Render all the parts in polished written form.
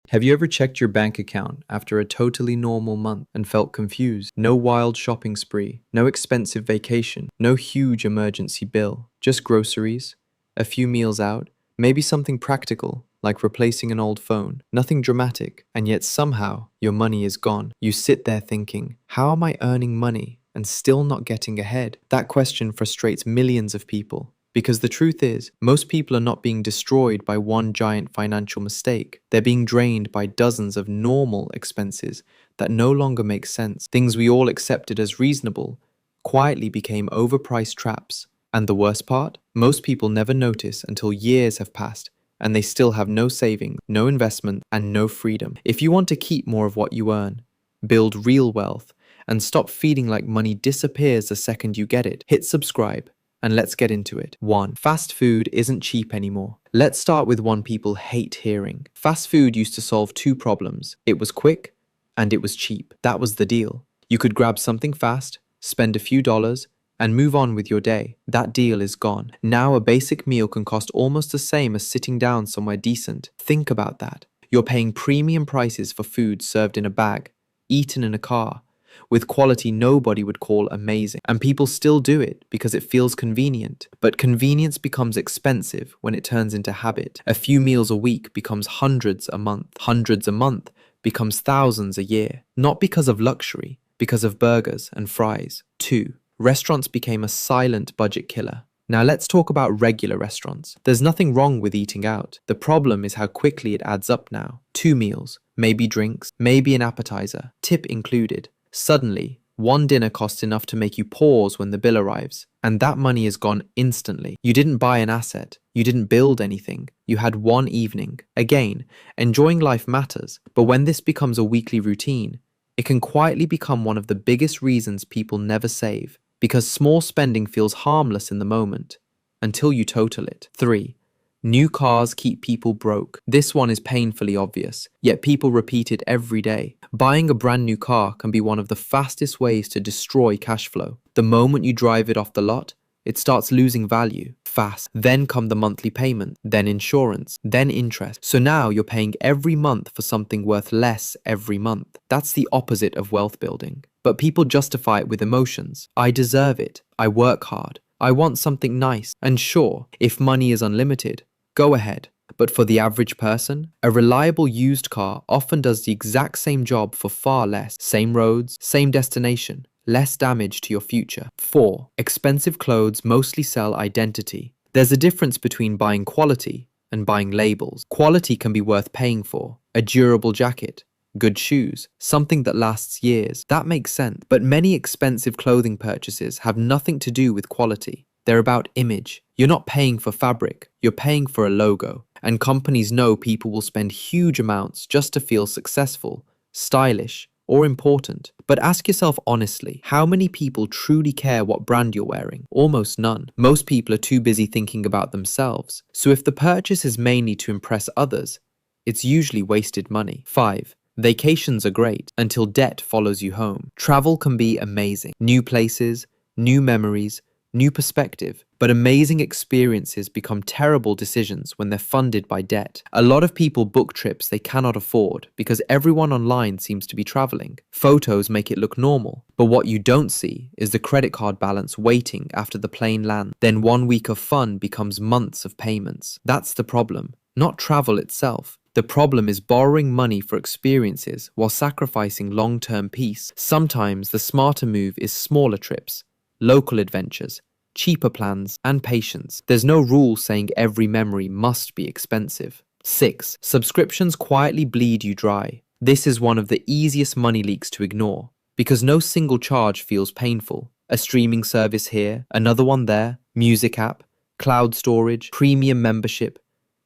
Have you ever checked your bank account after a totally normal month and felt confused? No wild shopping spree, no expensive vacation, no huge emergency bill, just groceries, a few meals out, maybe something practical, like replacing an old phone. Nothing dramatic, and yet somehow your money is gone. You sit there thinking, how am I earning money and still not getting ahead? That question frustrates millions of people. Because the truth is, most people are not being destroyed by one giant financial mistake. They're being drained by dozens of normal expenses that no longer make sense. Things we all accepted as reasonable quietly became overpriced traps. And the worst part? Most people never notice until years have passed and they still have no savings, no investment, and no freedom. If you want to keep more of what you earn, build real wealth, and stop feeling like money disappears the second you get it, hit subscribe. And let's get into it. 1. Fast food isn't cheap anymore. Let's start with one people hate hearing. Fast food used to solve two problems. It was quick and it was cheap. That was the deal. You could grab something fast, spend a few dollars, and move on with your day. That deal is gone. Now a basic meal can cost almost the same as sitting down somewhere decent. Think about that. You're paying premium prices for food served in a bag, eaten in a car, with quality nobody would call amazing. And people still do it because it feels convenient. But convenience becomes expensive when it turns into habit. A few meals a week becomes hundreds a month. Hundreds a month becomes thousands a year. Not because of luxury, because of burgers and fries. 2. Restaurants became a silent budget killer. Now let's talk about regular restaurants. There's nothing wrong with eating out. The problem is how quickly it adds up now. 2 meals, maybe drinks, maybe an appetizer, tip included. Suddenly, one dinner costs enough to make you pause when the bill arrives, and that money is gone instantly. You didn't buy an asset, you didn't build anything, you had one evening. Again, enjoying life matters, but when this becomes a weekly routine, it can quietly become one of the biggest reasons people never save, because small spending feels harmless in the moment, until you total it. 3. New cars keep people broke. This one is painfully obvious, yet people repeat it every day. Buying a brand new car can be one of the fastest ways to destroy cash flow. The moment you drive it off the lot, it starts losing value fast. Then come the monthly payment, then insurance, then interest. So now you're paying every month for something worth less every month. That's the opposite of wealth building. But people justify it with emotions. I deserve it. I work hard. I want something nice. And sure, if money is unlimited, go ahead. But for the average person, a reliable used car often does the exact same job for far less. Same roads, same destination, less damage to your future. 4. Expensive clothes mostly sell identity. There's a difference between buying quality and buying labels. Quality can be worth paying for. A durable jacket, good shoes, something that lasts years. That makes sense. But many expensive clothing purchases have nothing to do with quality. They're about image. You're not paying for fabric, you're paying for a logo. And companies know people will spend huge amounts just to feel successful, stylish, or important. But ask yourself honestly, how many people truly care what brand you're wearing? Almost none. Most people are too busy thinking about themselves. So if the purchase is mainly to impress others, it's usually wasted money. 5. Vacations are great until debt follows you home. Travel can be amazing. New places, new memories, new perspective, but amazing experiences become terrible decisions when they're funded by debt. A lot of people book trips they cannot afford because everyone online seems to be traveling. Photos make it look normal, but what you don't see is the credit card balance waiting after the plane lands. Then 1 week of fun becomes months of payments. That's the problem, not travel itself. The problem is borrowing money for experiences while sacrificing long-term peace. Sometimes the smarter move is smaller trips, local adventures, cheaper plans, and patience. There's no rule saying every memory must be expensive. 6. Subscriptions quietly bleed you dry. This is one of the easiest money leaks to ignore, because no single charge feels painful. A streaming service here, another one there, music app, cloud storage, premium membership,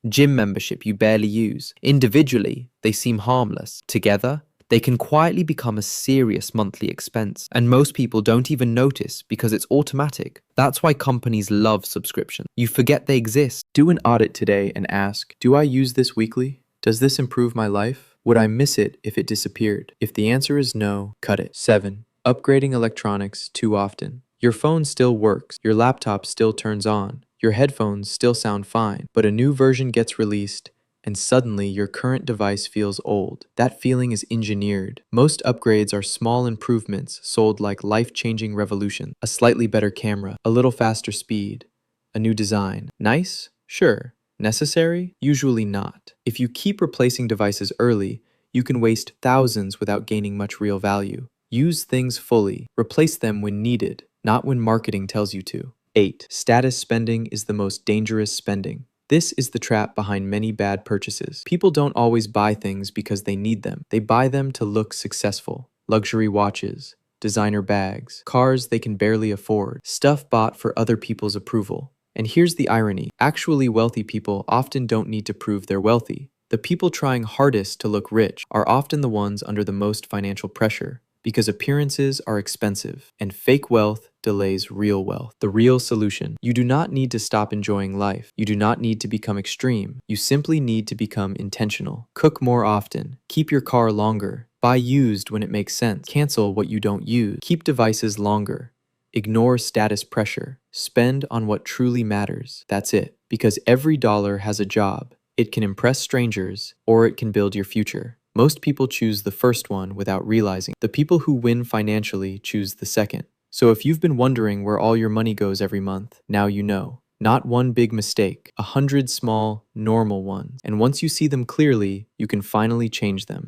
gym membership you barely use. Individually, they seem harmless. Together, they can quietly become a serious monthly expense, and most people don't even notice because it's automatic. That's why companies love subscriptions. You forget they exist. Do an audit today and ask, do I use this weekly? Does this improve my life? Would I miss it if it disappeared? If the answer is no, cut it. 7. Upgrading electronics too often. Your phone still works, your laptop still turns on, your headphones still sound fine, but a new version gets released and suddenly your current device feels old. That feeling is engineered. Most upgrades are small improvements sold like life-changing revolution. A slightly better camera, a little faster speed, a new design. Nice? Sure. Necessary? Usually not. If you keep replacing devices early, you can waste thousands without gaining much real value. Use things fully. Replace them when needed, not when marketing tells you to. 8. Status spending is the most dangerous spending. This is the trap behind many bad purchases. People don't always buy things because they need them. They buy them to look successful. Luxury watches, designer bags, cars they can barely afford, stuff bought for other people's approval. And here's the irony. Actually wealthy people often don't need to prove they're wealthy. The people trying hardest to look rich are often the ones under the most financial pressure, because appearances are expensive, and fake wealth delays real wealth. The real solution. You do not need to stop enjoying life. You do not need to become extreme. You simply need to become intentional. Cook more often. Keep your car longer. Buy used when it makes sense. Cancel what you don't use. Keep devices longer. Ignore status pressure. Spend on what truly matters. That's it. Because every dollar has a job. It can impress strangers, or it can build your future. Most people choose the first one without realizing. The people who win financially choose the second. So if you've been wondering where all your money goes every month, now you know. Not one big mistake, 100 small, normal ones. And once you see them clearly, you can finally change them.